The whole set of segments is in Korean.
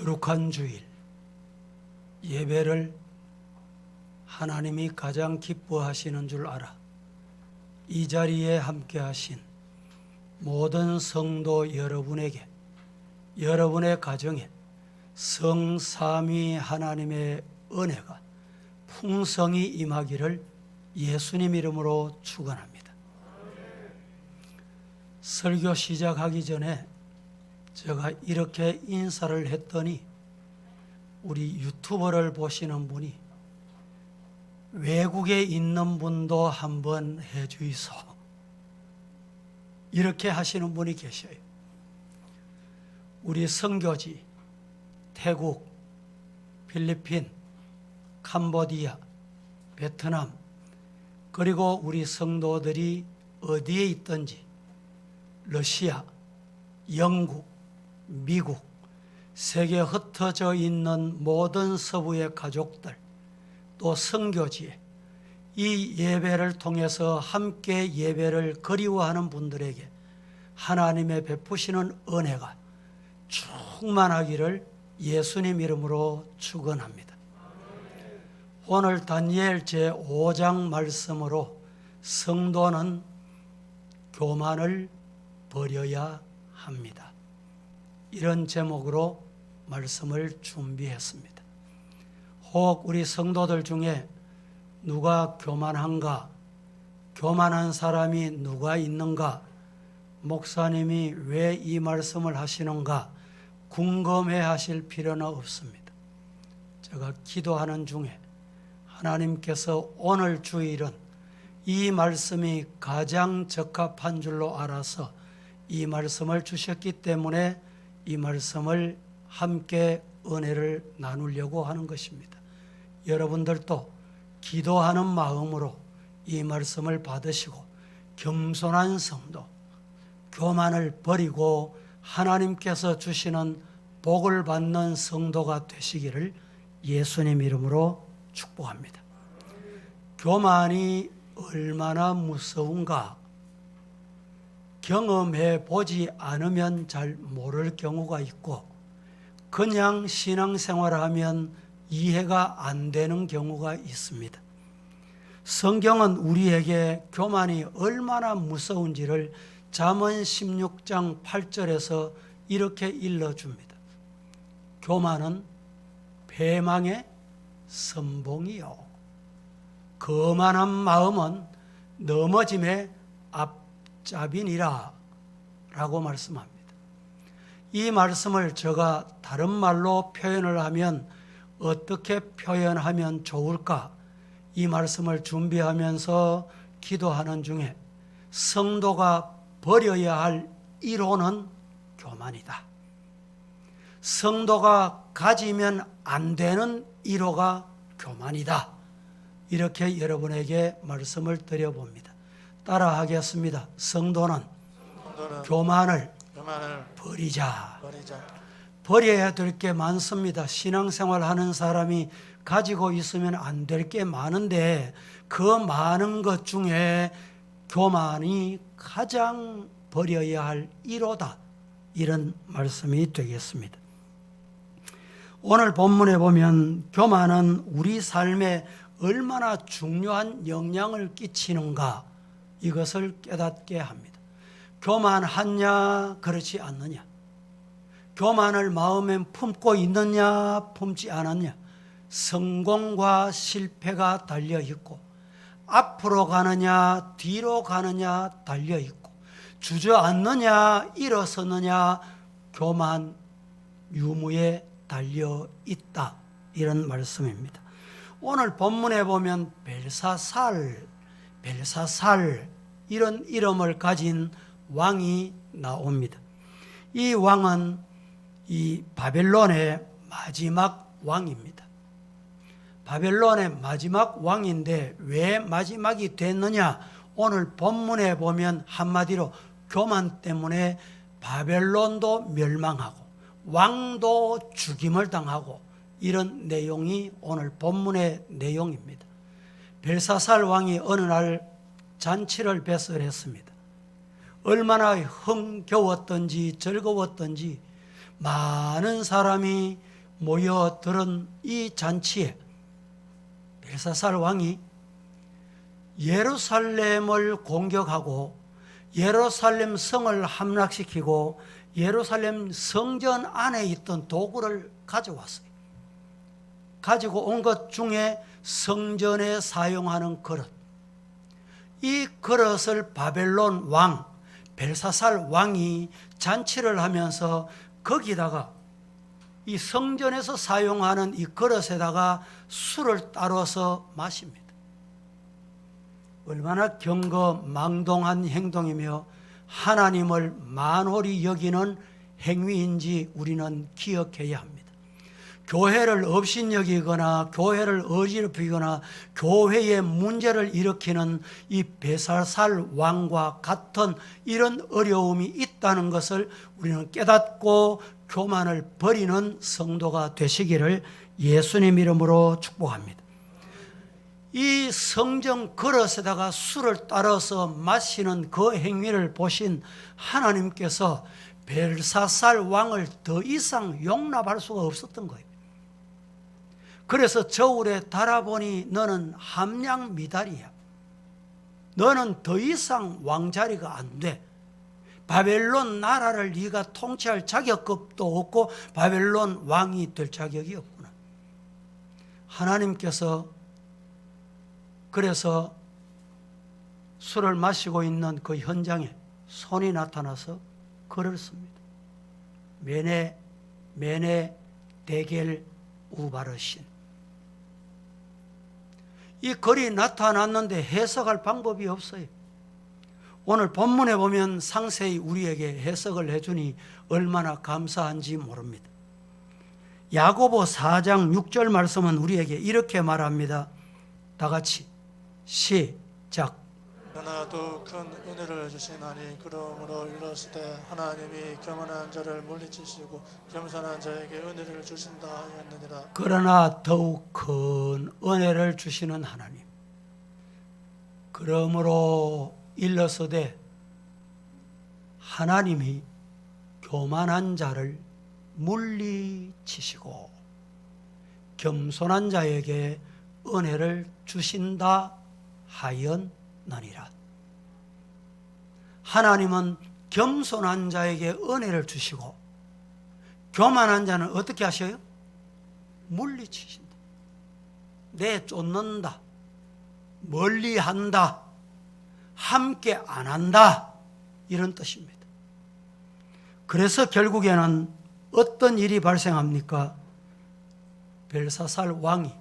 거룩한 주일 예배를 하나님이 가장 기뻐하시는 줄 알아 이 자리에 함께 하신 모든 성도 여러분에게 여러분의 가정에 성삼위 하나님의 은혜가 풍성히 임하기를 예수님 이름으로 축원합니다. 설교 시작하기 전에 제가 이렇게 인사를 했더니 우리 유튜버를 보시는 분이 외국에 있는 분도 한번 해주이소 이렇게 하시는 분이 계셔요. 우리 선교지 태국, 필리핀, 캄보디아, 베트남 그리고 우리 성도들이 어디에 있든지 러시아, 영국, 미국 세계에 흩어져 있는 모든 서부의 가족들 또 선교지에 이 예배를 통해서 함께 예배를 그리워하는 분들에게 하나님의 베푸시는 은혜가 충만하기를 예수님 이름으로 축원합니다. 오늘 다니엘 제5장 말씀으로 성도는 교만을 버려야 합니다. 이런 제목으로 말씀을 준비했습니다. 혹 우리 성도들 중에 누가 교만한가? 교만한 사람이 누가 있는가? 목사님이 왜 이 말씀을 하시는가? 궁금해 하실 필요는 없습니다. 제가 기도하는 중에 하나님께서 오늘 주일은 이 말씀이 가장 적합한 줄로 알아서 이 말씀을 주셨기 때문에 이 말씀을 함께 은혜를 나누려고 하는 것입니다. 여러분들도 기도하는 마음으로 이 말씀을 받으시고 겸손한 성도, 교만을 버리고 하나님께서 주시는 복을 받는 성도가 되시기를 예수님 이름으로 축복합니다. 교만이 얼마나 무서운가 경험해 보지 않으면 잘 모를 경우가 있고 그냥 신앙생활을 하면 이해가 안 되는 경우가 있습니다. 성경은 우리에게 교만이 얼마나 무서운지를 잠언 16장 8절에서 이렇게 일러줍니다. 교만은 패망의 선봉이요 거만한 마음은 넘어짐의 앞잡이니라 라고 말씀합니다. 이 말씀을 제가 다른 말로 표현을 하면 어떻게 표현하면 좋을까? 이 말씀을 준비하면서 기도하는 중에 성도가 버려야 할 1호는 교만이다. 성도가 가지면 안 되는 1호가 교만이다. 이렇게 여러분에게 말씀을 드려봅니다. 따라하겠습니다. 성도는 교만을 버리자. 버려야 될 게 많습니다. 신앙생활 하는 사람이 가지고 있으면 안 될 게 많은데 그 많은 것 중에 교만이 가장 버려야 할 1호다. 이런 말씀이 되겠습니다. 오늘 본문에 보면 교만은 우리 삶에 얼마나 중요한 영향을 끼치는가 이것을 깨닫게 합니다. 교만하냐 그렇지 않느냐, 교만을 마음에 품고 있느냐 품지 않았냐, 성공과 실패가 달려있고 앞으로 가느냐 뒤로 가느냐 달려있고 주저앉느냐 일어서느냐 교만 유무에 달려있다. 이런 말씀입니다. 오늘 본문에 보면 벨사살 이런 이름을 가진 왕이 나옵니다. 이 왕은 이 바벨론의 마지막 왕입니다. 바벨론의 마지막 왕인데 왜 마지막이 됐느냐? 오늘 본문에 보면 한마디로 교만 때문에 바벨론도 멸망하고 왕도 죽임을 당하고 이런 내용이 오늘 본문의 내용입니다. 벨사살 왕이 어느 날 잔치를 배설했습니다. 얼마나 흥겨웠던지 즐거웠던지 많은 사람이 모여들은 이 잔치에 벨사살 왕이 예루살렘을 공격하고 예루살렘 성을 함락시키고 예루살렘 성전 안에 있던 도구를 가져왔어요. 가지고 온 것 중에 성전에 사용하는 그릇, 이 그릇을 바벨론 왕 벨사살 왕이 잔치를 하면서 거기다가 이 성전에서 사용하는 이 그릇에다가 술을 따라서 마십니다. 얼마나 경거망동한 행동이며 하나님을 만홀히 여기는 행위인지 우리는 기억해야 합니다. 교회를 업신여기거나 교회를 어지럽히거나 교회에 문제를 일으키는 이 벨사살 왕과 같은 이런 어려움이 있다는 것을 우리는 깨닫고 교만을 버리는 성도가 되시기를 예수님 이름으로 축복합니다. 이 성전 그릇에다가 술을 따라서 마시는 그 행위를 보신 하나님께서 벨사살 왕을 더 이상 용납할 수가 없었던 거예요. 그래서 저울에 달아보니 너는 함량 미달이야. 너는 더 이상 왕자리가 안 돼. 바벨론 나라를 네가 통치할 자격도 없고 바벨론 왕이 될 자격이 없구나. 하나님께서 그래서 술을 마시고 있는 그 현장에 손이 나타나서 글을 씁니다. 메네 데겔 우바르신. 이 글이 나타났는데 해석할 방법이 없어요. 오늘 본문에 보면 상세히 우리에게 해석을 해주니 얼마나 감사한지 모릅니다. 야고보 4장 6절 말씀은 우리에게 이렇게 말합니다. 다 같이 시작. 그러나 또 큰 은혜를 주시나니 그러므로 이르시되 하나님이 교만한 자를 물리치시고 겸손한 자에게 은혜를 주신다 하였느니라. 그러나 더욱 큰 은혜를 주시는 하나님. 그러므로 일러서되 하나님이 교만한 자를 물리치시고 겸손한 자에게 은혜를 주신다 하였느니라. 하나님은 겸손한 자에게 은혜를 주시고 교만한 자는 어떻게 하셔요? 물리치신다. 내쫓는다. 멀리한다. 함께 안 한다. 이런 뜻입니다. 그래서 결국에는 어떤 일이 발생합니까? 벨사살 왕이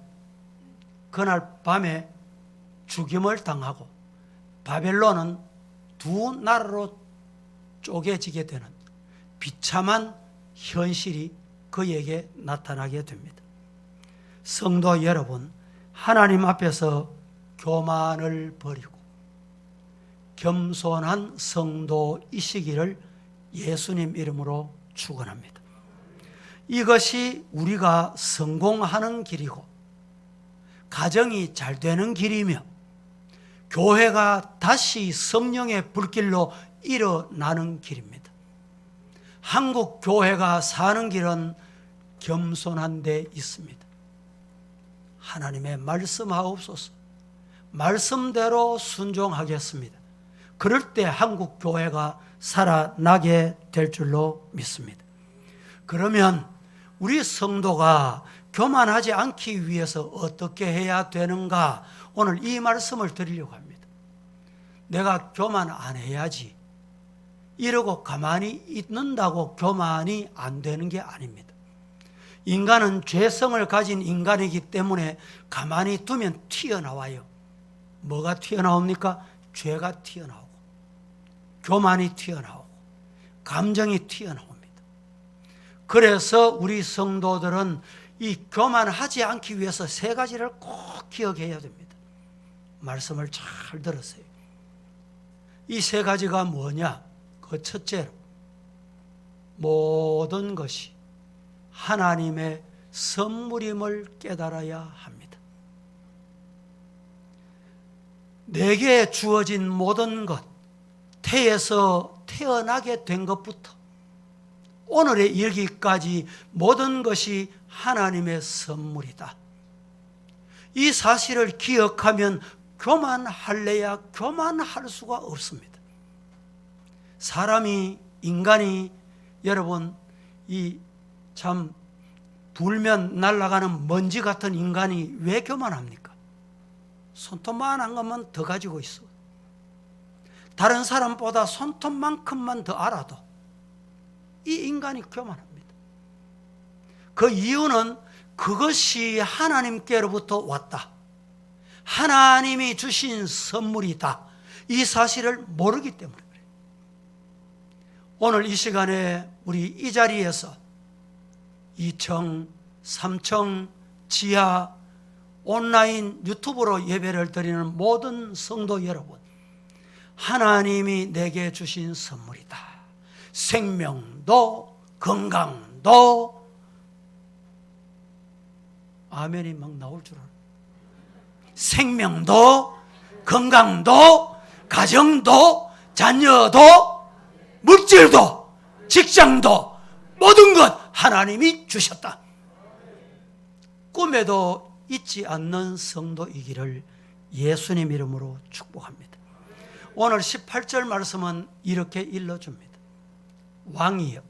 그날 밤에 죽임을 당하고 바벨론은 두 나라로 쪼개지게 되는 비참한 현실이 그에게 나타나게 됩니다. 성도 여러분, 하나님 앞에서 교만을 버리고 겸손한 성도이시기를 예수님 이름으로 축원합니다. 이것이 우리가 성공하는 길이고 가정이 잘 되는 길이며 교회가 다시 성령의 불길로 일어나는 길입니다. 한국 교회가 사는 길은 겸손한 데 있습니다. 하나님의 말씀하옵소서. 말씀대로 순종하겠습니다. 그럴 때 한국 교회가 살아나게 될 줄로 믿습니다. 그러면 우리 성도가 교만하지 않기 위해서 어떻게 해야 되는가? 오늘 이 말씀을 드리려고 합니다. 내가 교만 안 해야지 이러고 가만히 있는다고 교만이 안 되는 게 아닙니다. 인간은 죄성을 가진 인간이기 때문에 가만히 두면 튀어나와요. 뭐가 튀어나옵니까? 죄가 튀어나오고 교만이 튀어나오고 감정이 튀어나옵니다. 그래서 우리 성도들은 이 교만하지 않기 위해서 세 가지를 꼭 기억해야 됩니다. 말씀을 잘 들으세요. 이 세 가지가 뭐냐? 그 첫째로 모든 것이 하나님의 선물임을 깨달아야 합니다. 내게 주어진 모든 것, 태에서 태어나게 된 것부터 오늘에 이르기까지 모든 것이 하나님의 선물이다. 이 사실을 기억하면 교만할래야 교만할 수가 없습니다. 인간이 여러분 이 참 불면 날아가는 먼지 같은 인간이 왜 교만합니까? 손톱만한 것만 더 가지고 있어. 다른 사람보다 손톱만큼만 더 알아도 이 인간이 교만합니다. 그 이유는 그것이 하나님께로부터 왔다. 하나님이 주신 선물이다. 이 사실을 모르기 때문에 그래요. 오늘 이 시간에 우리 이 자리에서 2층, 3층, 지하, 온라인 유튜브로 예배를 드리는 모든 성도 여러분, 하나님이 내게 주신 선물이다. 생명도 건강도 아멘이 막 나올 줄 알아. 생명도 건강도 가정도 자녀도 물질도 직장도 모든 것 하나님이 주셨다. 꿈에도 잊지 않는 성도이기를 예수님 이름으로 축복합니다. 오늘 18절 말씀은 이렇게 일러줍니다. 왕이여,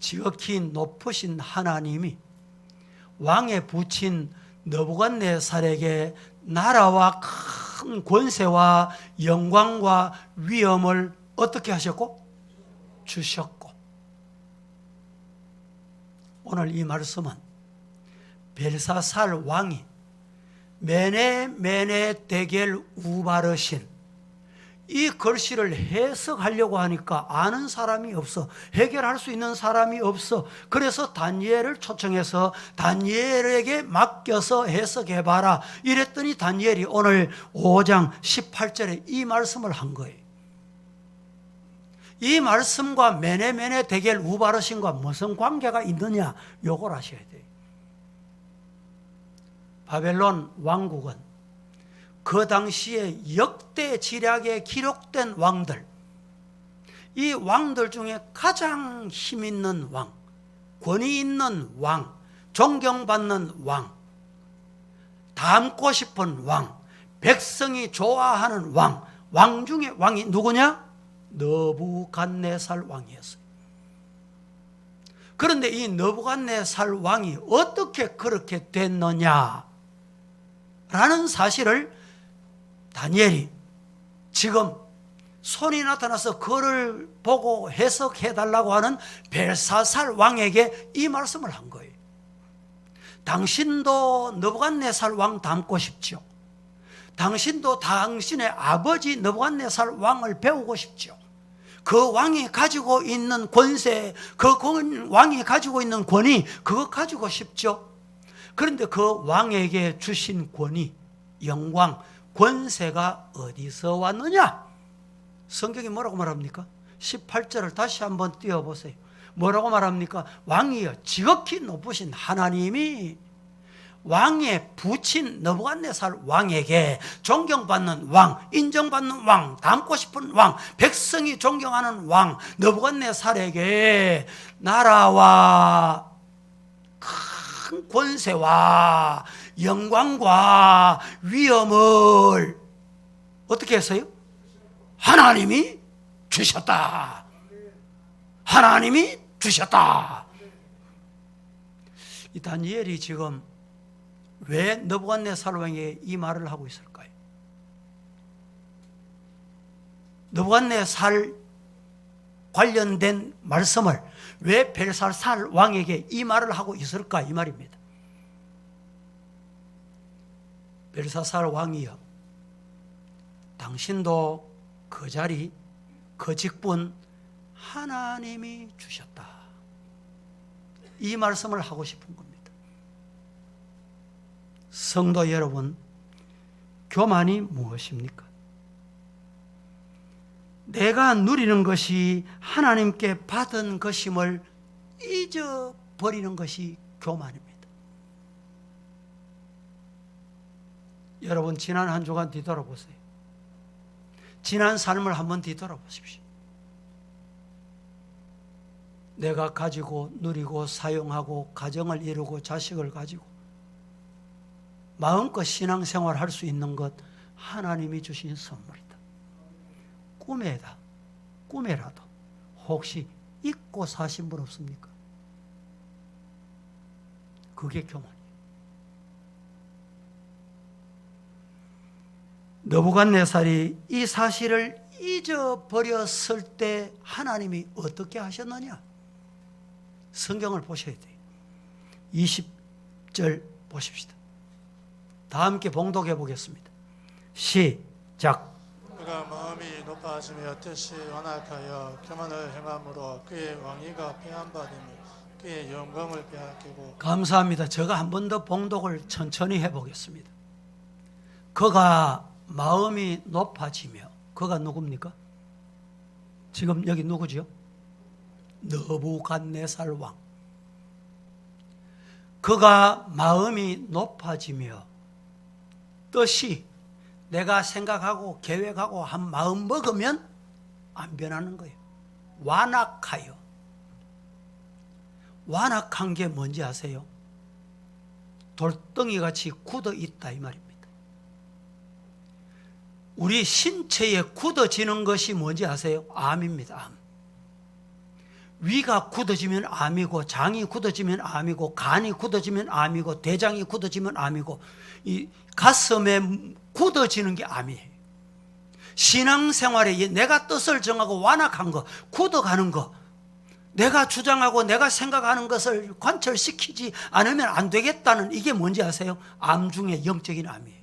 지극히 높으신 하나님이 왕에 붙인 느부갓네살에게 나라와 큰 권세와 영광과 위엄을 어떻게 하셨고? 주셨고. 오늘 이 말씀은 벨사살 왕이 메네 데겔 우바르신 이 글씨를 해석하려고 하니까 아는 사람이 없어. 해결할 수 있는 사람이 없어. 그래서 다니엘을 초청해서 다니엘에게 맡겨서 해석해봐라 이랬더니 다니엘이 오늘 5장 18절에 이 말씀을 한 거예요. 이 말씀과 메네 데겔 우바르신과 무슨 관계가 있느냐, 요걸 아셔야 돼요. 바벨론 왕국은 그 당시에 역대 지략에 기록된 왕들, 이 왕들 중에 가장 힘 있는 왕, 권위 있는 왕, 존경받는 왕, 닮고 싶은 왕, 백성이 좋아하는 왕, 왕 중에 왕이 누구냐? 느부갓네살 왕이었어요. 그런데 이 느부갓네살 왕이 어떻게 그렇게 됐느냐 라는 사실을 다니엘이 지금 손이 나타나서 그를 보고 해석해달라고 하는 벨사살 왕에게 이 말씀을 한 거예요. 당신도 느부갓네살 왕 닮고 싶죠? 당신도 당신의 아버지 느부갓네살 왕을 배우고 싶죠? 그 왕이 가지고 있는 권세, 그 왕이 가지고 있는 권위, 그거 가지고 싶죠? 그런데 그 왕에게 주신 권위, 영광, 권세가 어디서 왔느냐? 성경이 뭐라고 말합니까? 18절을 다시 한번 띄워보세요. 뭐라고 말합니까? 왕이여, 지극히 높으신 하나님이 왕에 붙인 느부갓네살 왕에게 존경받는 왕, 인정받는 왕, 닮고 싶은 왕, 백성이 존경하는 왕 느부갓네살에게 나라와 큰 권세와 영광과 위엄을 어떻게 했어요? 하나님이 주셨다. 하나님이 주셨다. 이 다니엘이 지금 왜 느부갓네살 왕에게 이 말을 하고 있을까요? 느부갓네살 관련된 말씀을 왜 벨사살 왕에게 이 말을 하고 있을까? 이 말입니다. 벨사살 왕이여, 당신도 그 자리, 그 직분 하나님이 주셨다. 이 말씀을 하고 싶은 겁니다. 성도 여러분, 교만이 무엇입니까? 내가 누리는 것이 하나님께 받은 것임을 잊어버리는 것이 교만입니다. 여러분, 지난 한 주간 뒤돌아보세요. 지난 삶을 한번 뒤돌아보십시오. 내가 가지고 누리고 사용하고 가정을 이루고 자식을 가지고 마음껏 신앙생활 할 수 있는 것 하나님이 주신 선물이다. 꿈에라도 혹시 잊고 사신 분 없습니까? 그게 교만이에요. 느부갓네살이 이 사실을 잊어버렸을 때 하나님이 어떻게 하셨느냐? 성경을 보셔야 돼요. 20절 보십시다. 다 함께 봉독해 보겠습니다. 시작. 그가 마음이 높아지며 뜻이 완악하여 교만을 행함으로 그의 왕위가 폐한받으며 그의 영광을 빼앗기고. 감사합니다. 제가 한 번 더 봉독을 천천히 해보겠습니다. 그가 마음이 높아지며, 그가 누굽니까? 지금 여기 누구죠? 느부갓네살 왕. 그가 마음이 높아지며 뜻이 내가 생각하고 계획하고 한 마음 먹으면 안 변하는 거예요. 완악하여. 완악한 게 뭔지 아세요? 돌덩이같이 굳어 있다 이 말입니다. 우리 신체에 굳어지는 것이 뭔지 아세요? 암입니다. 암. 위가 굳어지면 암이고, 장이 굳어지면 암이고, 간이 굳어지면 암이고, 대장이 굳어지면 암이고, 이 가슴에 굳어지는 게 암이에요. 신앙생활에 내가 뜻을 정하고 완악한 거, 굳어가는 거, 내가 주장하고 내가 생각하는 것을 관철시키지 않으면 안 되겠다는 이게 뭔지 아세요? 암 중에 영적인 암이에요.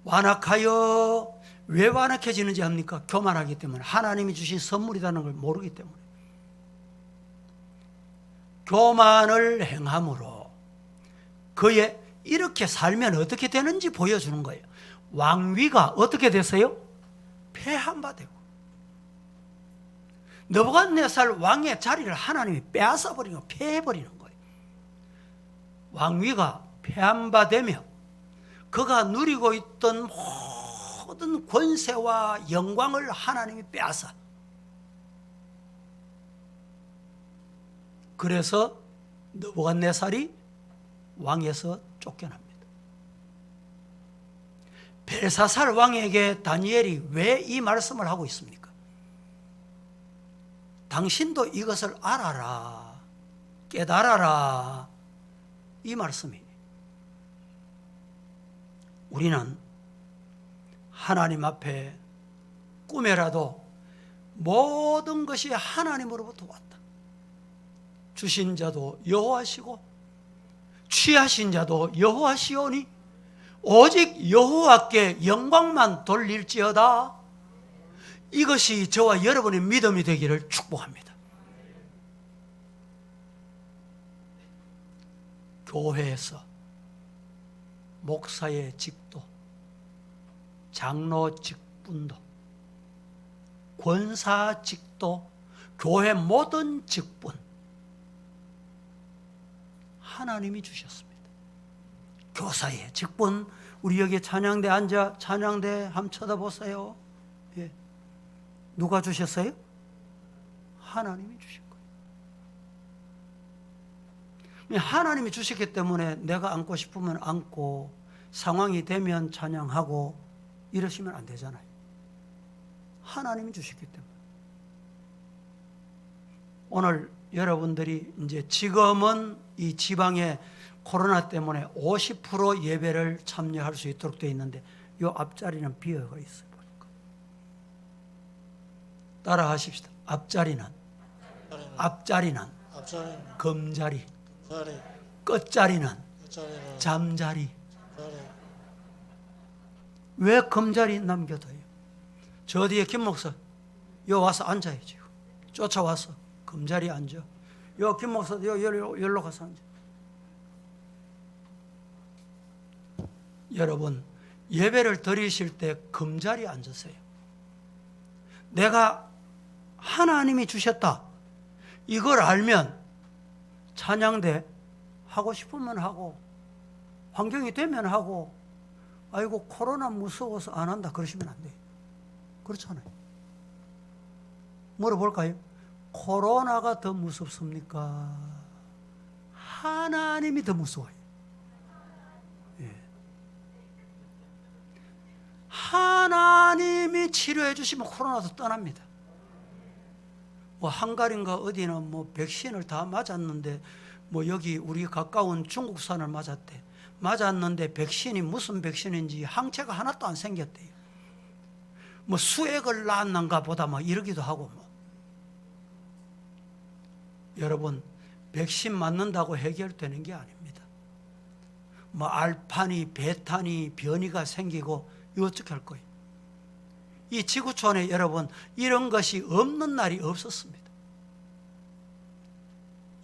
완악하여, 왜 완악해지는지 압니까? 교만하기 때문에, 하나님이 주신 선물이라는 걸 모르기 때문에. 교만을 행함으로 그의 이렇게 살면 어떻게 되는지 보여주는 거예요. 왕위가 어떻게 됐어요? 폐한 되고. 느부갓네살 왕의 자리를 하나님이 빼앗아버리고 폐해버리는 거예요. 왕위가 폐한되며 그가 누리고 있던 모든 권세와 영광을 하나님이 빼앗아. 그래서 느부갓네살이 왕에서 쫓겨납니다. 벨사살 왕에게 다니엘이 왜 이 말씀을 하고 있습니까? 당신도 이것을 알아라, 깨달아라, 이 말씀이에요. 우리는 하나님 앞에 꿈에라도 모든 것이 하나님으로부터 왔다. 주신 자도 여호와시고 취하신 자도 여호와시오니 오직 여호와께 영광만 돌릴지어다. 이것이 저와 여러분의 믿음이 되기를 축복합니다. 교회에서 목사의 직도, 장로 직분도, 권사 직도, 교회 모든 직분 하나님이 주셨습니다. 교사의 직분, 우리 여기 찬양대 앉아 찬양대 한번 쳐다보세요. 예. 누가 주셨어요? 하나님이 주신 거예요. 하나님이 주셨기 때문에 내가 앉고 싶으면 앉고 상황이 되면 찬양하고 이러시면 안 되잖아요. 하나님이 주셨기 때문에. 오늘 여러분들이 이제 지금은 이 지방에 코로나 때문에 50% 예배를 참여할 수 있도록 되어 있는데 이 앞자리는 비어가 있어요. 보니까. 따라 하십시다. 앞자리는 금자리, 끝자리는 잠자리. 왜 금자리 남겨둬요? 저 뒤에 김 목사 요 와서 앉아야지. 쫓아와서 금자리에 앉아. 요 김 목사 여기로 가서 앉아. 여러분 예배를 드리실 때 금자리에 앉으세요. 내가 하나님이 주셨다 이걸 알면 찬양대 하고 싶으면 하고 환경이 되면 하고 아이고 코로나 무서워서 안 한다 그러시면 안 돼요. 그렇잖아요. 물어볼까요? 코로나가 더 무섭습니까? 하나님이 더 무서워요. 예. 하나님이 치료해 주시면 코로나도 떠납니다. 뭐 한가리인가 어디는 뭐 백신을 다 맞았는데, 뭐 여기 우리 가까운 중국산을 맞았는데 백신이 무슨 백신인지 항체가 하나도 안 생겼대요. 뭐 수액을 낳았는가 보다 뭐 이러기도 하고 뭐. 여러분, 백신 맞는다고 해결되는 게 아닙니다. 뭐 알파니 베타니 변이가 생기고 이거 어떻게 할 거예요? 이 지구촌에 여러분 이런 것이 없는 날이 없었습니다.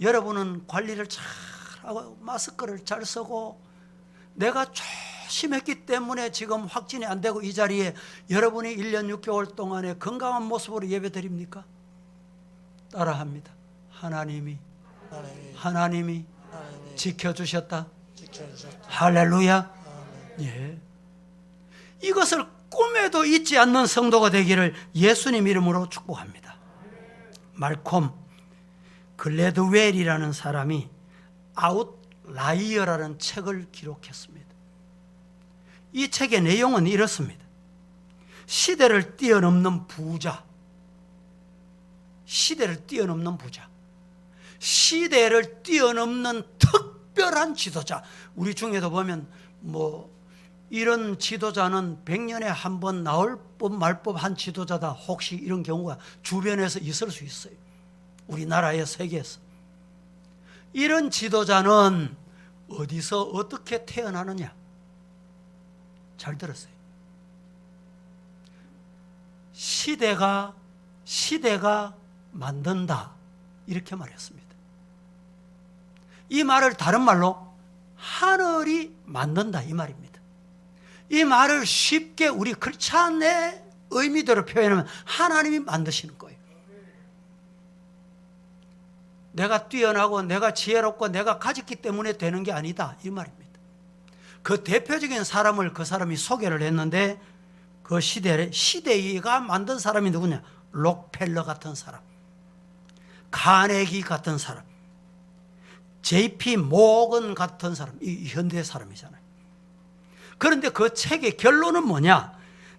여러분은 관리를 잘 하고 마스크를 잘 쓰고 내가 조심했기 때문에 지금 확진이 안 되고 이 자리에 여러분이 1년 6개월 동안에 건강한 모습으로 예배드립니까? 따라합니다. 하나님이 지켜주셨다. 할렐루야. 예. 이것을 꿈에도 잊지 않는 성도가 되기를 예수님 이름으로 축복합니다. 말콤 글래드웰이라는 사람이 아웃라이어라는 책을 기록했습니다. 이 책의 내용은 이렇습니다. 시대를 뛰어넘는 부자, 시대를 뛰어넘는 특별한 지도자. 우리 중에도 보면 뭐 이런 지도자는 100년에 한 번 나올 법 말 법한 지도자다, 혹시 이런 경우가 주변에서 있을 수 있어요. 우리나라의 세계에서. 이런 지도자는 어디서 어떻게 태어나느냐? 잘 들었어요. 시대가 만든다, 이렇게 말했습니다. 이 말을 다른 말로 하늘이 만든다, 이 말입니다. 이 말을 쉽게 우리 크리스찬의 의미대로 표현하면 하나님이 만드시는 거예요. 내가 뛰어나고 내가 지혜롭고 내가 가졌기 때문에 되는 게 아니다, 이 말입니다. 그 대표적인 사람을 그 사람이 소개를 했는데, 그 시대가 만든 사람이 누구냐? 록펠러 같은 사람, 카네기 같은 사람, JP 모건 같은 사람, 이 현대 사람이잖아요. 그런데 그 책의 결론은 뭐냐?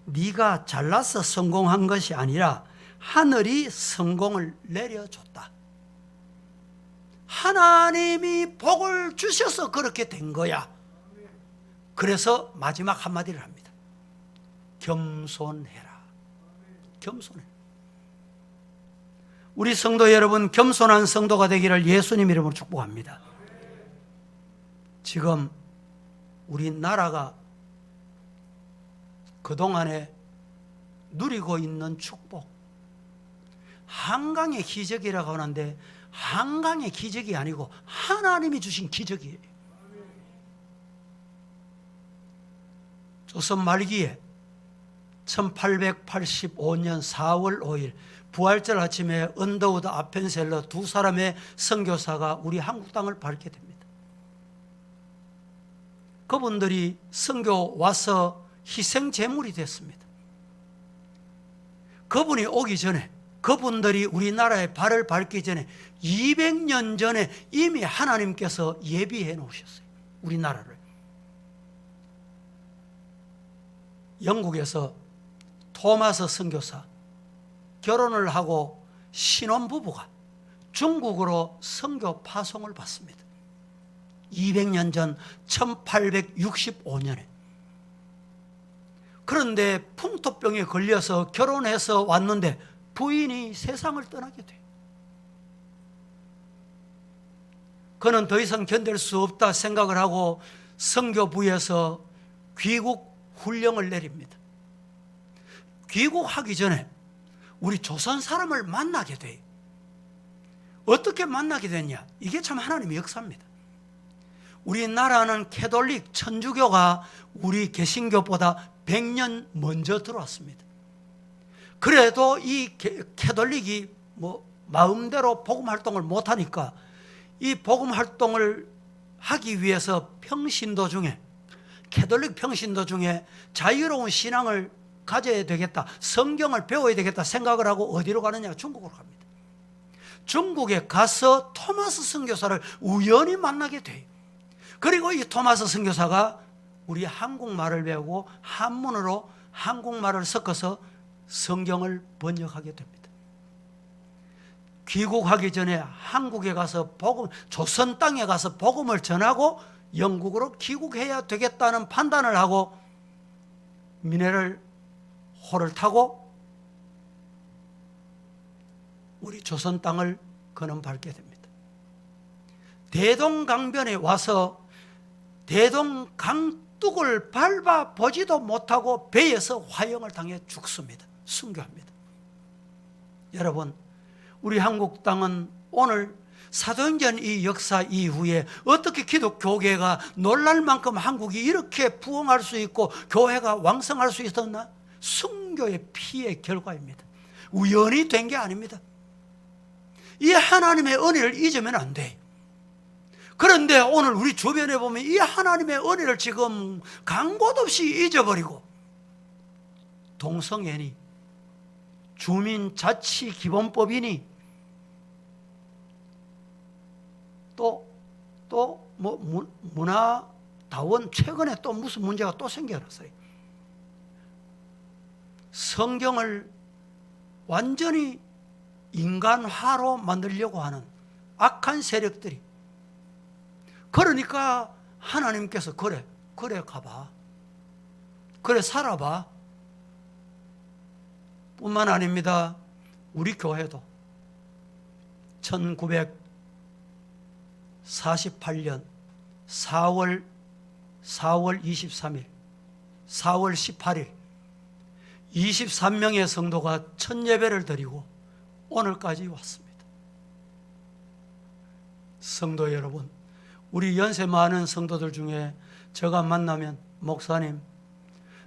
네가 잘나서 성공한 것이 아니라 하늘이 성공을 내려줬다. 하나님이 복을 주셔서 그렇게 된 거야. 그래서 마지막 한마디를 합니다. 겸손해라. 겸손해. 우리 성도 여러분, 겸손한 성도가 되기를 예수님 이름으로 축복합니다. 지금 우리 나라가 그동안에 누리고 있는 축복, 한강의 기적이라고 하는데 한강의 기적이 아니고 하나님이 주신 기적이에요. 조선 말기에 1885년 4월 5일 부활절 아침에 언더우드 아펜셀러 두 사람의 선교사가 우리 한국 땅을 밟게 됩니다. 그분들이 선교 와서 희생 제물이 됐습니다. 그분이 오기 전에, 그분들이 우리나라에 발을 밟기 전에 200년 전에 이미 하나님께서 예비해 놓으셨어요. 우리나라를. 영국에서 토마스 선교사 결혼을 하고 신혼부부가 중국으로 선교 파송을 받습니다. 200년 전 1865년에. 그런데 풍토병에 걸려서 결혼해서 왔는데 부인이 세상을 떠나게 돼요. 그는 더 이상 견딜 수 없다 생각을 하고 선교부에서 귀국 훈령을 내립니다. 귀국하기 전에 우리 조선 사람을 만나게 돼요. 어떻게 만나게 됐냐? 이게 참 하나님의 역사입니다. 우리나라는 캐톨릭 천주교가 우리 개신교보다 100년 먼저 들어왔습니다. 그래도 이 캐톨릭이 뭐 마음대로 복음 활동을 못하니까 이 복음 활동을 하기 위해서 평신도 중에, 캐톨릭 평신도 중에 자유로운 신앙을 가져야 되겠다, 성경을 배워야 되겠다 생각을 하고 어디로 가느냐? 중국으로 갑니다. 중국에 가서 토마스 선교사를 우연히 만나게 돼요. 그리고 이 토마스 선교사가 우리 한국말을 배우고 한문으로 한국말을 섞어서 성경을 번역하게 됩니다. 귀국하기 전에 한국에 가서 조선 땅에 가서 복음을 전하고 영국으로 귀국해야 되겠다는 판단을 하고 미네랄 호를 타고 우리 조선 땅을 그는 밟게 됩니다. 대동강변에 와서 대동강둑을 밟아보지도 못하고 배에서 화형을 당해 죽습니다. 순교합니다. 여러분, 우리 한국 땅은 오늘 사도행전 이 역사 이후에 어떻게 기독교계가 놀랄 만큼 한국이 이렇게 부흥할 수 있고 교회가 왕성할 수 있었나? 순교의 피의 결과입니다. 우연히 된 게 아닙니다. 이 하나님의 은혜를 잊으면 안 돼. 그런데 오늘 우리 주변에 보면 이 하나님의 은혜를 지금 간 곳 없이 잊어버리고 동성애니 주민자치기본법이니 또 문화다원 최근에 또 무슨 문제가 또 생겨났어요. 성경을 완전히 인간화로 만들려고 하는 악한 세력들이, 그러니까 하나님께서 그래 가봐, 그래 살아봐 뿐만 아닙니다. 우리 교회도 1948년 4월 23일 4월 18일 23명의 성도가 첫 예배를 드리고 오늘까지 왔습니다. 성도 여러분, 우리 연세 많은 성도들 중에 제가 만나면 목사님,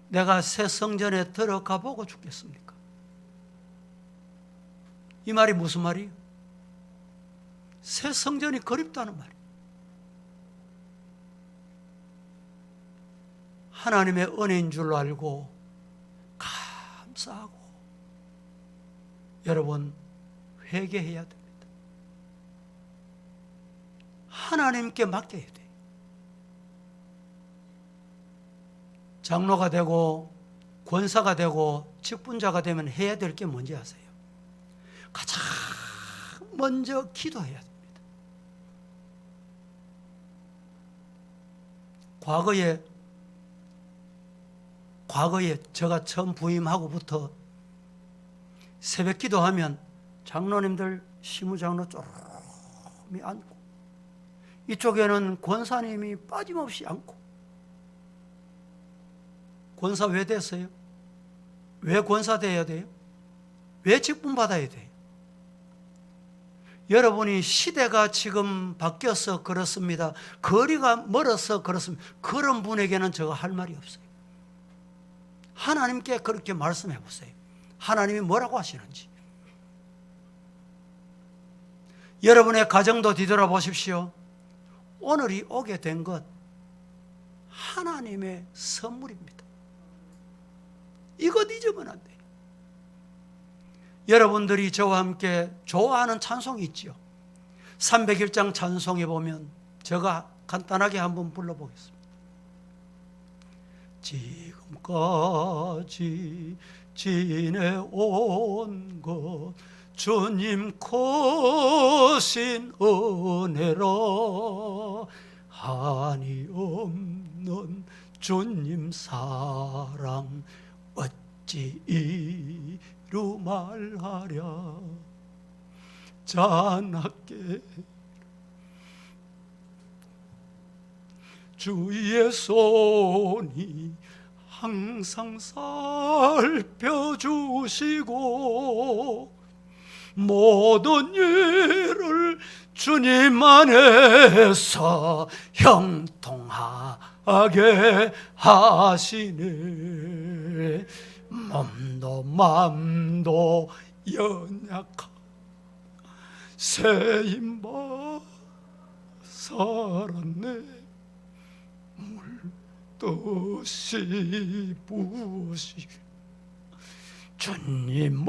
내가 새 성전에 들어가 보고 죽겠습니까? 이 말이 무슨 말이에요? 새 성전이 그립다는 말이에요. 하나님의 은혜인 줄 알고 감사하고 여러분 회개해야 됩니다. 하나님께 맡겨야 돼요. 장로가 되고 권사가 되고 직분자가 되면 해야 될 게 뭔지 아세요? 가장 먼저 기도해야 됩니다. 과거에 제가 처음 부임하고부터 새벽 기도하면 장로님들 시무장로 쪼름이 앉고 이쪽에는 권사님이 빠짐없이 앉고. 권사 왜 됐어요? 왜 권사 돼야 돼요? 왜 직분 받아야 돼요? 여러분이 시대가 지금 바뀌어서 그렇습니다. 거리가 멀어서 그렇습니다. 그런 분에게는 제가 할 말이 없어요. 하나님께 그렇게 말씀해 보세요. 하나님이 뭐라고 하시는지. 여러분의 가정도 뒤돌아보십시오. 오늘이 오게 된 것 하나님의 선물입니다. 이것 잊으면 안 돼요. 여러분들이 저와 함께 좋아하는 찬송이 있지요. 301장 찬송에 보면 제가 간단하게 한번 불러보겠습니다. 지금까지 지내온 것 주님 크신 은혜라, 한이 없는 주님 사랑 어찌 이루 말하랴. 자나깨 주의 손이 항상 살펴주시고 모든 일을 주님 안에서 형통하게 하시네. 몸도 맘도 연약한 세임바 살았네. 물듯이 부으시 주님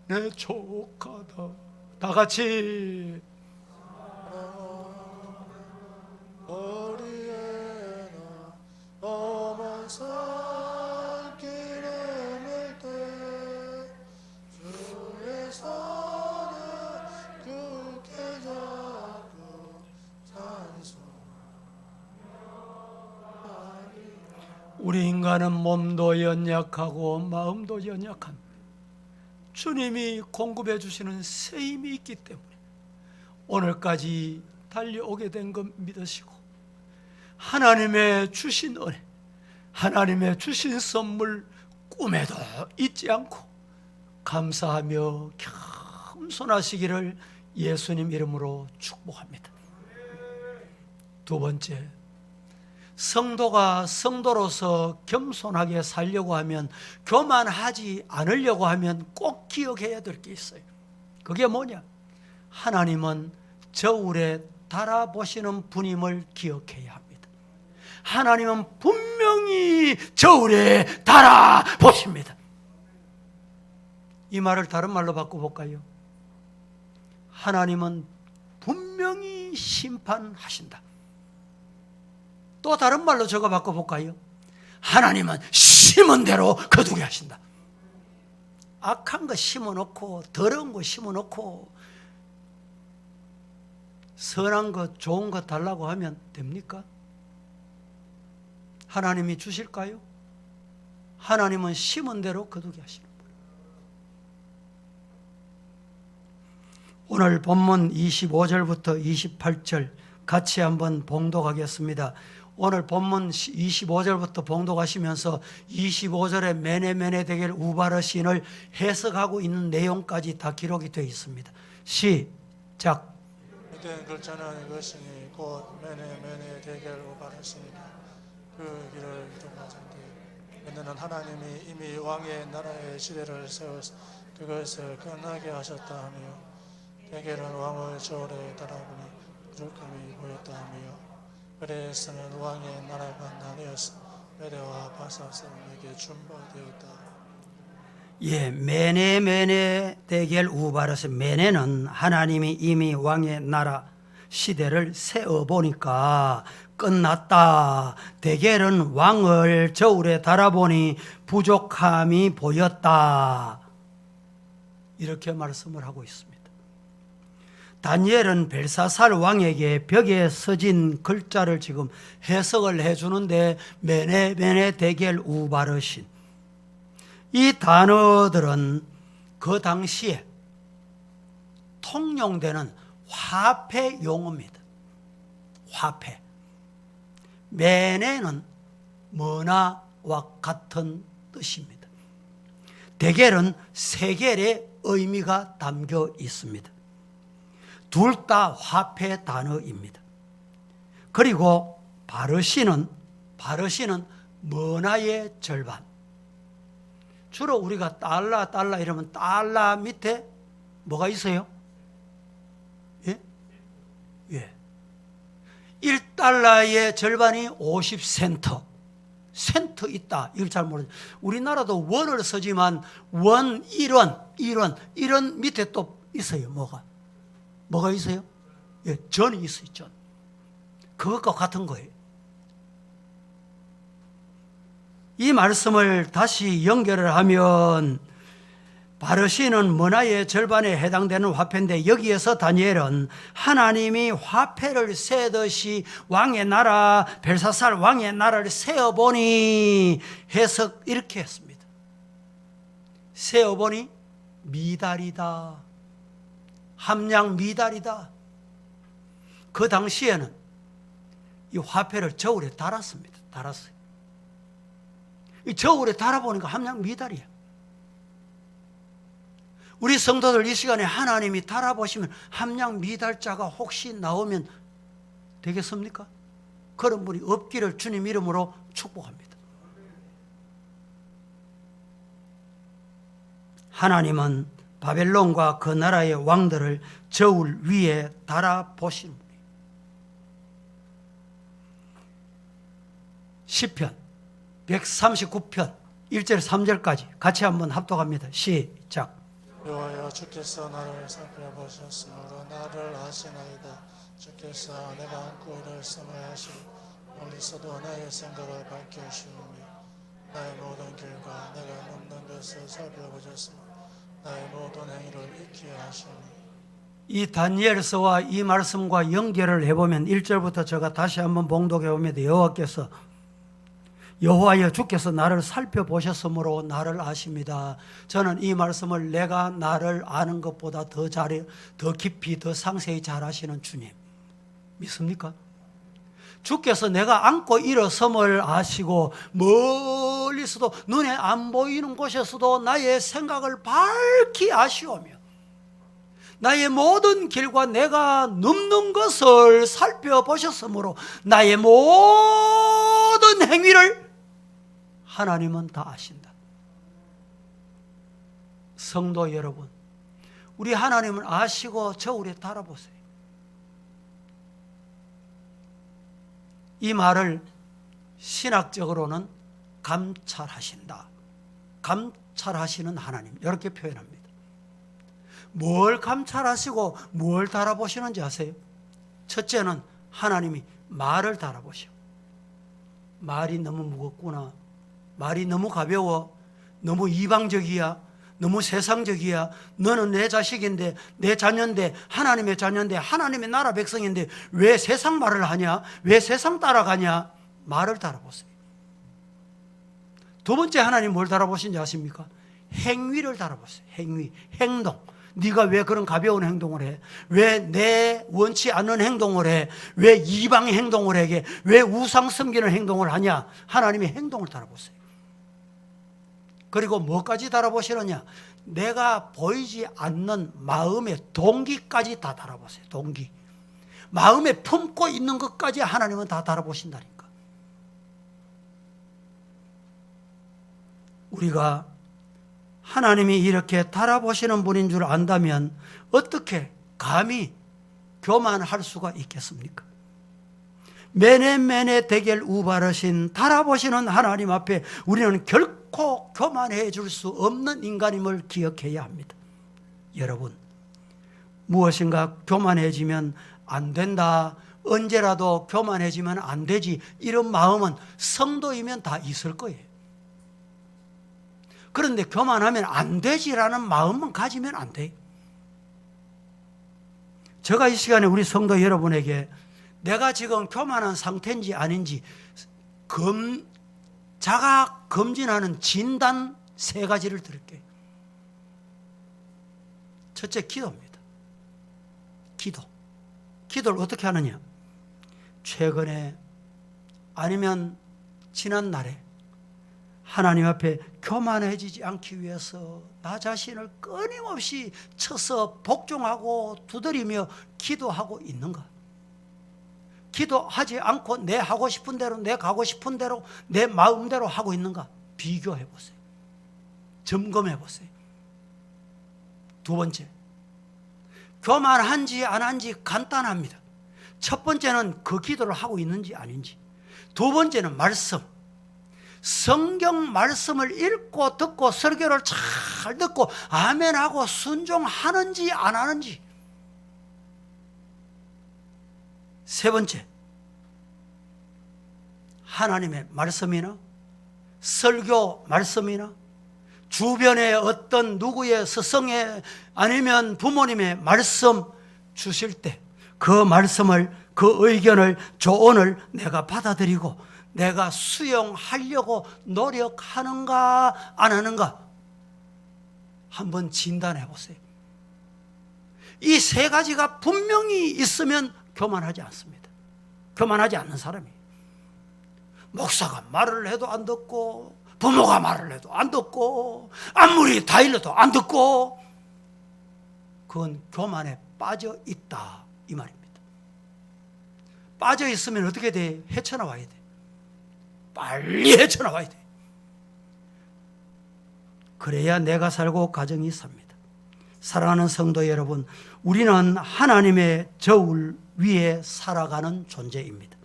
내 족하다. 다 같이 머리에나 험한 산길에 밀때 주의 손을 굳게 잡고 우리 인간은 몸도 연약하고 마음도 연약합니다. 주님이 공급해 주시는 새 힘이 있기 때문에 오늘까지 달려오게 된 것 믿으시고 하나님의 주신 은혜, 하나님의 주신 선물 꿈에도 잊지 않고 감사하며 겸손하시기를 예수님 이름으로 축복합니다. 두 번째, 성도가 성도로서 겸손하게 살려고 하면, 교만하지 않으려고 하면 꼭 기억해야 될 게 있어요. 그게 뭐냐? 하나님은 저울에 달아보시는 분임을 기억해야 합니다. 하나님은 분명히 저울에 달아보십니다. 이 말을 다른 말로 바꿔볼까요? 하나님은 분명히 심판하신다. 또 다른 말로 적어 바꿔볼까요? 하나님은 심은 대로 거두게 하신다. 악한 거 심어놓고 더러운 거 심어놓고 선한 것 좋은 것 달라고 하면 됩니까? 하나님이 주실까요? 하나님은 심은 대로 거두게 하시는 거예요. 오늘 본문 25절부터 28절 같이 한번 봉독하겠습니다. 오늘 본문 25절부터 봉독하시면서 25절에 메네메네 대겔 우바르신을 해석하고 있는 내용까지 다 기록이 되어 있습니다. 시작. 이된 글자는 이것이니 곧 메네메네 대겔 우바르시니라. 그 길을 이루마잔디 이는 하나님이 이미 왕의 나라의 시대를 세워서 그것을 끝나게 하셨다 하며 대겔은 왕을 저울에 달아보니 부족함이 보였다 하며 그래서는 왕의 나라가 나뉘어서 메대와 바사 사람에게 준바되었다. 예, 메네메네 대겔 우바르스. 메네는 하나님이 이미 왕의 나라 시대를 세어보니까 끝났다. 대겔은 왕을 저울에 달아보니 부족함이 보였다. 이렇게 말씀을 하고 있습니다. 다니엘은 벨사살 왕에게 벽에 써진 글자를 지금 해석을 해주는데 메네메네 대겔 우바르신, 이 단어들은 그 당시에 통용되는 화폐 용어입니다. 화폐. 메네는 머나와 같은 뜻입니다. 대겔은 세겔의 의미가 담겨 있습니다. 둘 다 화폐 단어입니다. 그리고 바르시는 머나의 절반. 주로 우리가 달러 이러면 달러 밑에 뭐가 있어요? 예? 예. 1달러의 절반이 50센트. 센트 있다. 이걸 잘 모르죠. 우리나라도 원을 쓰지만 원, 1원 밑에 또 있어요. 뭐가 있어요? 예, 전이 있어요. 전. 그것과 같은 거예요. 이 말씀을 다시 연결을 하면 바르시는 문화의 절반에 해당되는 화폐인데, 여기에서 다니엘은 하나님이 화폐를 세듯이 왕의 나라 벨사살 왕의 나라를 세어보니 해석 이렇게 했습니다. 세어보니 미달이다. 함량 미달이다. 그 당시에는 이 화폐를 저울에 달았습니다. 달았어요. 이 저울에 달아보니까 함량 미달이야. 우리 성도들 이 시간에 하나님이 달아보시면 함량 미달자가 혹시 나오면 되겠습니까? 그런 분이 없기를 주님 이름으로 축복합니다. 하나님은 바벨론과 그 나라의 왕들을 저울 위에 달아보시는 분이에요. 시편 139편 1절 3절까지 같이 한번 합독합니다. 시작. 여호와여 주께서 나를 살펴보셨으므로 나를 아시나이다. 주께서 내가 안고 일었음을 아시고 멀리서도 나의 생각을 밝혀주시오며 나의 모든 길과 내가 묻는 것을 살펴보셨으며 나의 모든 행위를 익히게 하시오니 이 다니엘서와 이 말씀과 연결을 해보면 1절부터 제가 다시 한번 봉독해 보면 여호와께서 여호와여 주께서 나를 살펴보셨으므로 나를 아십니다. 저는 이 말씀을 내가 나를 아는 것보다 더 깊이 더 상세히 잘 아시는 주님 믿습니까? 주께서 내가 안고 일어섬을 아시고 멀리서도 눈에 안 보이는 곳에서도 나의 생각을 밝히 아시오며 나의 모든 길과 내가 눕는 것을 살펴보셨으므로 나의 모든 행위를 하나님은 다 아신다. 성도 여러분, 우리 하나님을 아시고 저울에 달아보세요. 이 말을 신학적으로는 감찰하신다, 감찰하시는 하나님 이렇게 표현합니다. 뭘 감찰하시고 뭘 달아보시는지 아세요? 첫째는 하나님이 말을 달아보시오. 말이 너무 무겁구나, 말이 너무 가벼워, 너무 이방적이야, 너무 세상적이야, 너는 내 자식인데 내 자녀인데 하나님의 자녀인데 하나님의 나라 백성인데 왜 세상 말을 하냐, 왜 세상 따라가냐. 말을 달아보세요. 두 번째 하나님 뭘 달아보신지 아십니까? 행위를 달아보세요. 행위, 행동. 네가 왜 그런 가벼운 행동을 해? 왜 내 원치 않는 행동을 해? 왜 이방의 행동을 해? 왜 우상 섬기는 행동을 하냐? 하나님의 행동을 달아보세요. 그리고 뭐까지 달아보시느냐? 내가 보이지 않는 마음의 동기까지 다 달아보세요. 동기. 마음에 품고 있는 것까지 하나님은 다 달아보신다니까. 우리가 하나님이 이렇게 달아보시는 분인 줄 안다면 어떻게 감히 교만할 수가 있겠습니까? 매네매네 대결 우바르신 달아보시는 하나님 앞에 우리는 결코 교만해 줄 수 없는 인간임을 기억해야 합니다. 여러분, 무엇인가 교만해지면 안 된다, 언제라도 교만해지면 안 되지, 이런 마음은 성도이면 다 있을 거예요. 그런데 교만하면 안 되지라는 마음만 가지면 안 돼요. 제가 이 시간에 우리 성도 여러분에게 내가 지금 교만한 상태인지 아닌지 자가 검진하는 진단 3가지를 드릴게요. 첫째, 기도입니다. 기도를 어떻게 하느냐? 최근에 아니면 지난날에 하나님 앞에 교만해지지 않기 위해서 나 자신을 끊임없이 쳐서 복종하고 두드리며 기도하고 있는가? 기도하지 않고 내 하고 싶은 대로, 내 가고 싶은 대로, 내 마음대로 하고 있는가? 비교해 보세요. 점검해 보세요. 두 번째, 교만한지 안 한지 간단합니다. 첫 번째는 그 기도를 하고 있는지 아닌지, 두 번째는 말씀. 성경 말씀을 읽고 듣고 설교를 잘 듣고 아멘하고 순종하는지 안 하는지. 세 번째, 하나님의 말씀이나 설교 말씀이나 주변의 어떤 누구의 스승의 아니면 부모님의 말씀 주실 때 그 말씀을, 그 의견을, 조언을 내가 받아들이고 내가 수용하려고 노력하는가 안 하는가 한번 진단해 보세요. 이 3가지가 분명히 있으면 교만하지 않습니다. 교만하지 않는 사람이. 목사가 말을 해도 안 듣고, 부모가 말을 해도 안 듣고, 아무리 다 일러도 안 듣고, 그건 교만에 빠져 있다 이 말입니다. 빠져 있으면 어떻게 돼? 헤쳐나와야 돼. 빨리 헤쳐나와야 돼. 그래야 내가 살고 가정이 삽니다. 사랑하는 성도 여러분, 우리는 하나님의 저울 위에 살아가는 존재입니다.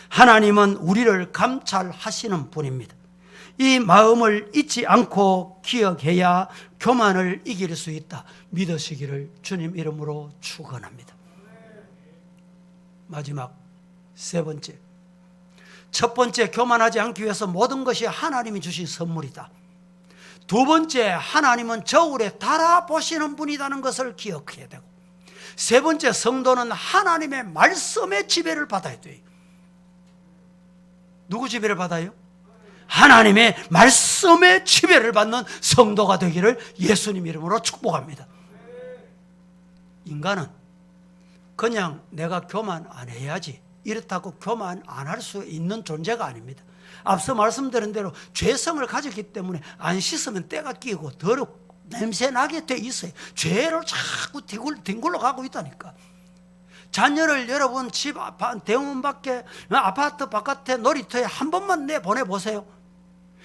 하나님은 우리를 감찰하시는 분입니다. 이 마음을 잊지 않고 기억해야 교만을 이길 수 있다. 믿으시기를 주님 이름으로 축원합니다. 마지막 세 번째. 첫 번째, 교만하지 않기 위해서 모든 것이 하나님이 주신 선물이다. 두 번째, 하나님은 저울에 달아보시는 분이라는 것을 기억해야 되고, 세 번째, 성도는 하나님의 말씀의 지배를 받아야 돼요. 누구 지배를 받아요? 하나님의 말씀의 지배를 받는 성도가 되기를 예수님 이름으로 축복합니다. 인간은 그냥 내가 교만 안 해야지 이렇다고 교만 안 할 수 있는 존재가 아닙니다. 앞서 말씀드린 대로 죄성을 가졌기 때문에 안 씻으면 때가 끼고 더럽고 냄새 나게 돼 있어요. 죄를 자꾸 뒹굴러 가고 있다니까. 자녀를 여러분 집 대문 밖에, 아파트 바깥에 놀이터에 한 번만 내보내보세요.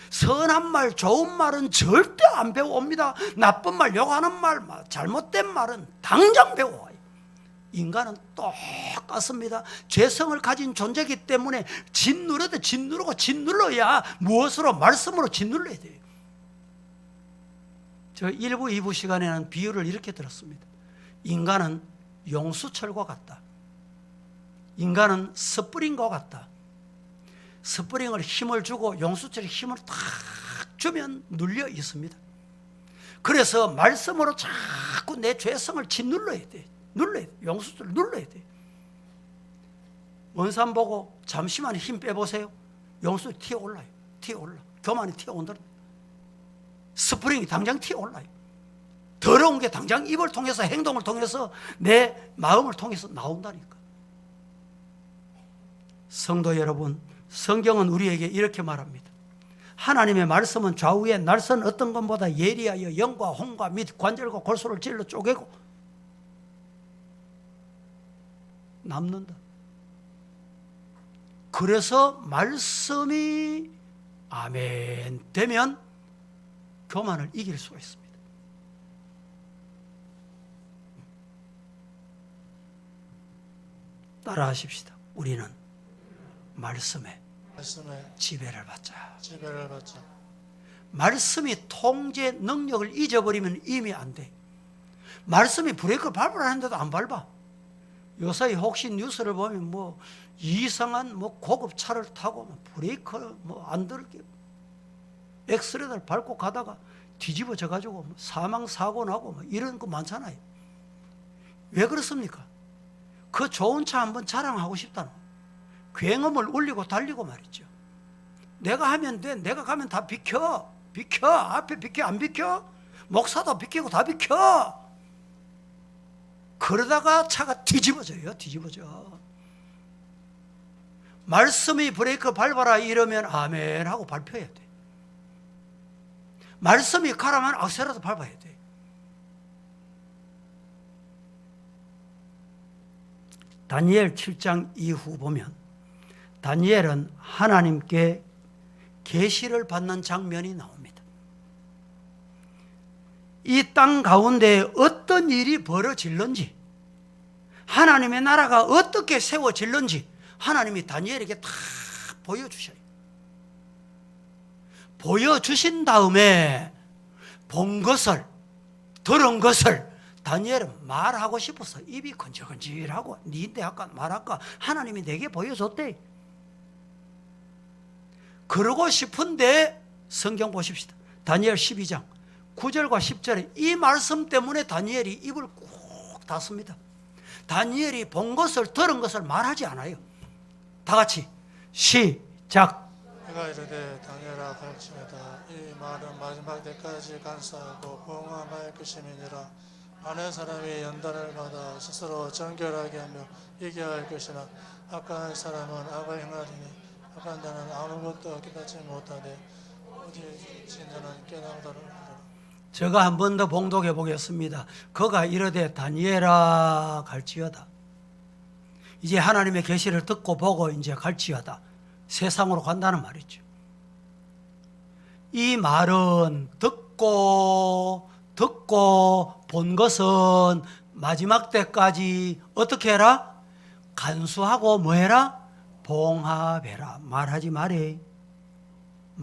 선한 말, 좋은 말은 절대 안 배워옵니다. 나쁜 말, 욕하는 말, 잘못된 말은 당장 배워와요. 인간은 똑같습니다. 죄성을 가진 존재이기 때문에 짓누르듯 짓누르고 짓눌러야 무엇으로? 말씀으로 짓눌러야 돼요. 저 1부, 2부 시간에는 비유를 이렇게 들었습니다. 인간은 용수철과 같다. 인간은 스프링과 같다. 스프링을 힘을 주고 용수철에 힘을 탁 주면 눌려 있습니다. 그래서 말씀으로 자꾸 내 죄성을 짓눌러야 돼. 눌러야 돼. 용수철을 눌러야 돼. 원산 보고 잠시만 힘 빼보세요. 용수 튀어올라요. 튀어올라. 교만이 튀어온다. 스프링이 당장 튀어올라요. 더러운 게 당장 입을 통해서, 행동을 통해서, 내 마음을 통해서 나온다니까. 성도 여러분, 성경은 우리에게 이렇게 말합니다. 하나님의 말씀은 좌우에 날선 어떤 것보다 예리하여 영과 혼과 및 관절과 골수를 찔러 쪼개고 남는다. 그래서 말씀이 아멘 되면 교만을 이길 수가 있습니다. 따라하십시다. 우리는 말씀에 지배를 받자. 말씀이 통제 능력을 잊어버리면 이미 안 돼. 말씀이 브레이크를 밟으라는데도 안 밟아. 요새 혹시 뉴스를 보면 이상한 고급 차를 타고 브레이크를 안 들게 엑스레이를 밟고 가다가 뒤집어져 가지고 사망 사고 나고 이런 거 많잖아요. 왜 그렇습니까? 그 좋은 차 한번 자랑하고 싶다는 굉음을 울리고 달리고 말이죠. 내가 하면 돼. 내가 가면 다 비켜. 앞에 비켜. 안 비켜? 목사도 비키고 다 비켜. 그러다가 차가 뒤집어져요. 말씀이 브레이크 밟아라 이러면 아멘 하고 밟혀야 돼. 말씀이 가라면 악셀라도 밟아야 돼. 다니엘 7장 이후 보면 다니엘은 하나님께 계시를 받는 장면이 나옵니다. 이 땅 가운데 어떤 일이 벌어질는지, 하나님의 나라가 어떻게 세워질는지 하나님이 다니엘에게 다 보여주셔요. 보여주신 다음에 본 것을, 들은 것을 다니엘은 말하고 싶어서 입이 건질건질하고 니인데 아까 말할까? 하나님이 내게 보여줬대. 그러고 싶은데 성경 보십시다. 다니엘 12장 9절과 10절에 이 말씀 때문에 다니엘이 입을 꾹 닫습니다. 다니엘이 본 것을 들은 것을 말하지 않아요. 다 같이 시작. 내가 이르되 다니엘아 갈지어다. 이 말은 마지막 때까지 간사하고 봉함할 것임이니라. 많은 사람이 연단을 받아 스스로 정결하게 하며 얘기할 것이나 악한 사람은 악을 행하리니 악한 자는 아무것도 깨닫지 못하되 오직 진자는 깨달음을 하리라. 제가 한 번 더 봉독해 보겠습니다. 그가 이르되 다니엘아 갈지어다. 이제 하나님의 계시를 듣고 보고 이제 갈지어다. 세상으로 간다는 말이죠. 이 말은 듣고 본 것은 마지막 때까지 어떻게 해라? 간수하고 뭐 해라? 봉합해라. 말하지 말해.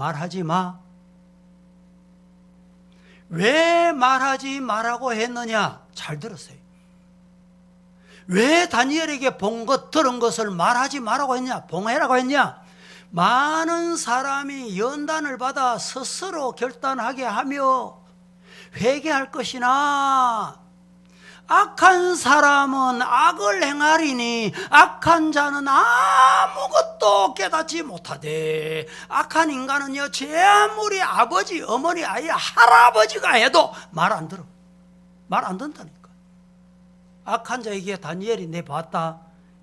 말하지 마. 왜 말하지 말라고 했느냐? 잘 들었어요. 왜 다니엘에게 본 것, 들은 것을 말하지 말라고 했냐? 봉해라고 했냐? 많은 사람이 연단을 받아 스스로 결단하게 하며 회개할 것이나 악한 사람은 악을 행하리니 악한 자는 아무것도 깨닫지 못하되 악한 인간은요 제 아무리 아버지, 어머니, 아예 할아버지가 해도 말 안 들어. 말 안 듣는다니까. 악한 자에게 다니엘이 내 봤다.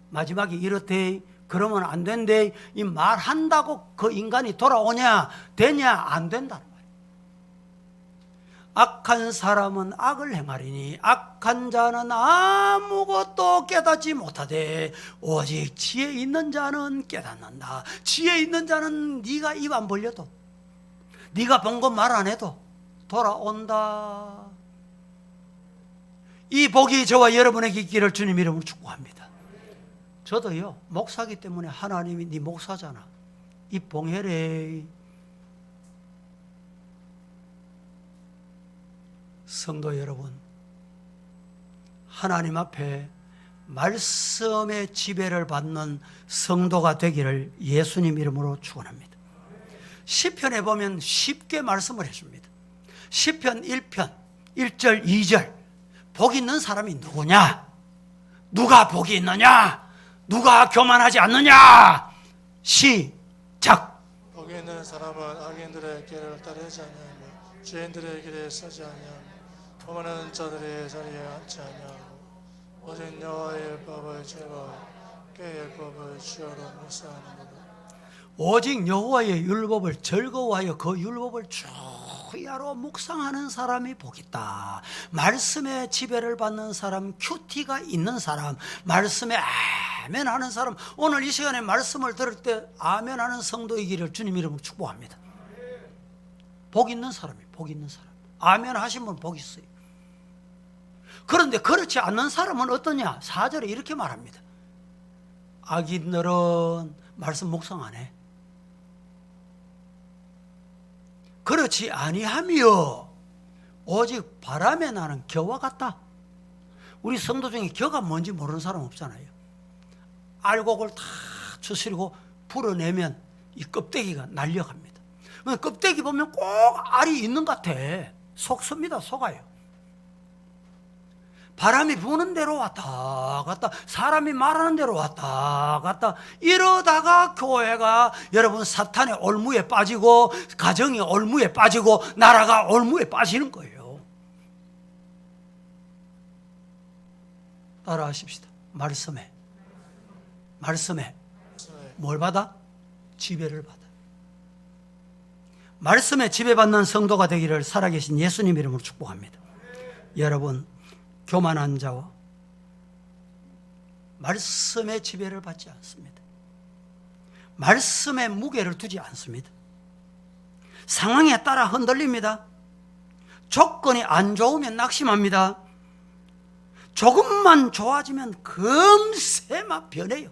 마지막에 이렇대. 그러면 안 된대. 이 말한다고 그 인간이 돌아오냐? 되냐? 안 된다는 말이야. 악한 사람은 악을 행하리니 악한 자는 아무것도 깨닫지 못하되 오직 지혜 있는 자는 깨닫는다. 지혜 있는 자는 네가 입 안 벌려도, 네가 본 것 말 안 해도 돌아온다. 이 복이 저와 여러분에게 있기를 주님 이름으로 축복합니다. 저도요 목사기 때문에 하나님이 네 목사잖아, 이 봉해래. 성도 여러분, 하나님 앞에 말씀의 지배를 받는 성도가 되기를 예수님 이름으로 축원합니다. 시편에 보면 쉽게 말씀을 해줍니다. 시편 1편 1절 2절 복 있는 사람이 누구냐? 누가 복이 있느냐? 누가 교만하지 않느냐? 시작. 복이 있는 사람은 악인들의 길을 따르지 아니하며 죄인들의 길에 서지 아니하며 오만한 자들의 자리에 앉지 아니하고 오직 여호와의 율법을 즐거워 그의 율법을 주야로 묵상하는도다. 오직 여호와의 율법을 즐거워하여 그 율법을 주야로 묵상하는 사람이 복있다. 말씀의 지배를 받는 사람, 큐티가 있는 사람, 말씀에 아멘 하는 사람, 오늘 이 시간에 말씀을 들을 때 아멘 하는 성도이기를 주님 이름으로 축복합니다. 복 있는 사람이 복 있는 사람. 아멘 하시면 복 있어요. 그런데 그렇지 않는 사람은 어떠냐? 4절에 이렇게 말합니다. 악인들은 말씀 묵상 안 해. 그렇지 아니하며 오직 바람에 나는 겨와 같다. 우리 성도 중에 겨가 뭔지 모르는 사람 없잖아요. 알곡을 다 추스리고 불어내면 이 껍데기가 날려갑니다. 껍데기 보면 꼭 알이 있는 것 같아. 속습니다. 속아요. 바람이 부는 대로 왔다 갔다, 사람이 말하는 대로 왔다 갔다 이러다가 교회가 여러분 사탄의 올무에 빠지고 가정이 올무에 빠지고 나라가 올무에 빠지는 거예요. 따라하십시다. 말씀에 뭘 받아? 지배를 받아. 말씀에 지배받는 성도가 되기를 살아계신 예수님 이름으로 축복합니다. 여러분, 교만한 자와 말씀의 지배를 받지 않습니다. 말씀의 무게를 두지 않습니다. 상황에 따라 흔들립니다. 조건이 안 좋으면 낙심합니다. 조금만 좋아지면 금세 막 변해요.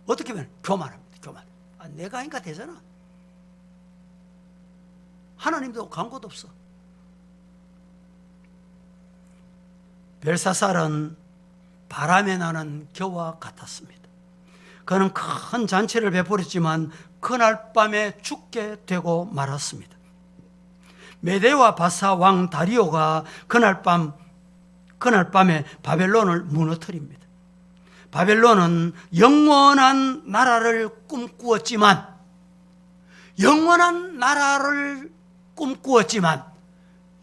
어떻게 변해? 교만합니다. 교만. 내가 하니까 되잖아. 하나님도 광고도 없어. 벨사살은 바람에 나는 겨와 같았습니다. 그는 큰 잔치를 베풀었지만 그날 밤에 죽게 되고 말았습니다. 메대와 바사 왕 다리오가 그날 밤에 바벨론을 무너뜨립니다. 바벨론은 영원한 나라를 꿈꾸었지만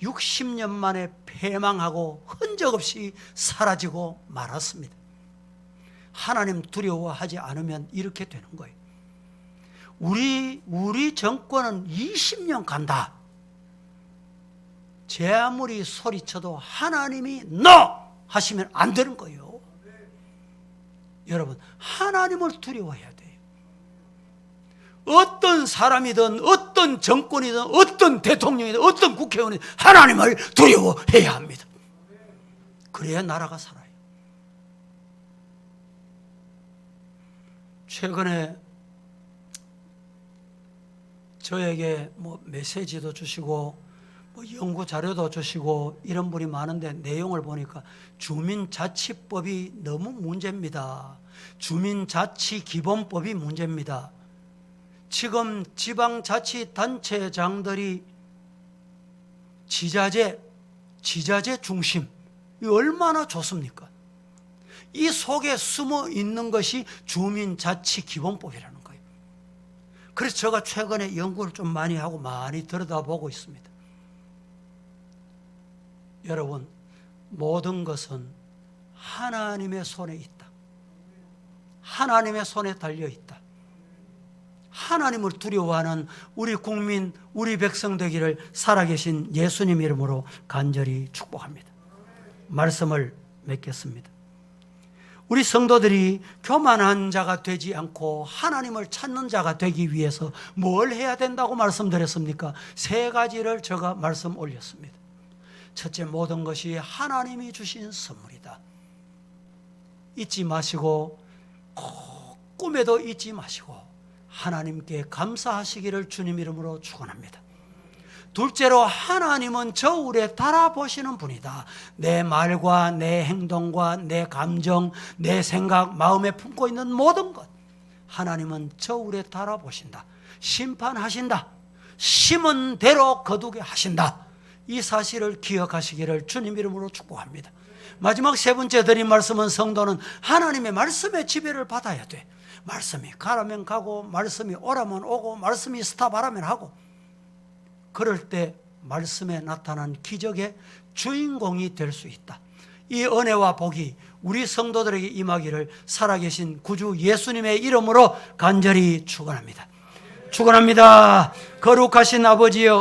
60년 만에 패망하고 흔적 없이 사라지고 말았습니다. 하나님 두려워하지 않으면 이렇게 되는 거예요. 우리 정권은 20년 간다. 제 아무리 소리쳐도 하나님이 NO! 하시면 안 되는 거예요. 여러분, 하나님을 두려워해야 돼요. 어떤 사람이든 어떤 정권이든 어떤 대통령이든 어떤 국회의원이든 하나님을 두려워해야 합니다. 그래야 나라가 살아요. 최근에 저에게 뭐 메시지도 주시고 뭐 연구 자료도 주시고 이런 분이 많은데 내용을 보니까 주민자치법이 너무 문제입니다. 주민자치기본법이 문제입니다. 지금 지방자치단체장들이 지자재 중심, 이 얼마나 좋습니까? 이 속에 숨어 있는 것이 주민자치기본법이라는 거예요. 그래서 제가 최근에 연구를 좀 많이 하고 많이 들여다보고 있습니다. 여러분, 모든 것은 하나님의 손에 있다. 하나님의 손에 달려 있다. 하나님을 두려워하는 우리 국민, 우리 백성 되기를 살아계신 예수님 이름으로 간절히 축복합니다. 말씀을 맺겠습니다. 우리 성도들이 교만한 자가 되지 않고 하나님을 찾는 자가 되기 위해서 뭘 해야 된다고 말씀드렸습니까? 3가지를 제가 말씀 올렸습니다. 첫째, 모든 것이 하나님이 주신 선물이다. 잊지 마시고, 꿈에도 잊지 마시고 하나님께 감사하시기를 주님 이름으로 축원합니다. 둘째로, 하나님은 저울에 달아보시는 분이다. 내 말과 내 행동과 내 감정, 내 생각, 마음에 품고 있는 모든 것, 하나님은 저울에 달아보신다. 심판하신다. 심은 대로 거두게 하신다. 이 사실을 기억하시기를 주님 이름으로 축복합니다. 마지막 3번째 드린 말씀은, 성도는 하나님의 말씀의 지배를 받아야 돼. 말씀이 가라면 가고, 말씀이 오라면 오고, 말씀이 스탑하라면 하고, 그럴 때 말씀에 나타난 기적의 주인공이 될 수 있다. 이 은혜와 복이 우리 성도들에게 임하기를 살아계신 구주 예수님의 이름으로 간절히 축원합니다. 축원합니다. 거룩하신 아버지여,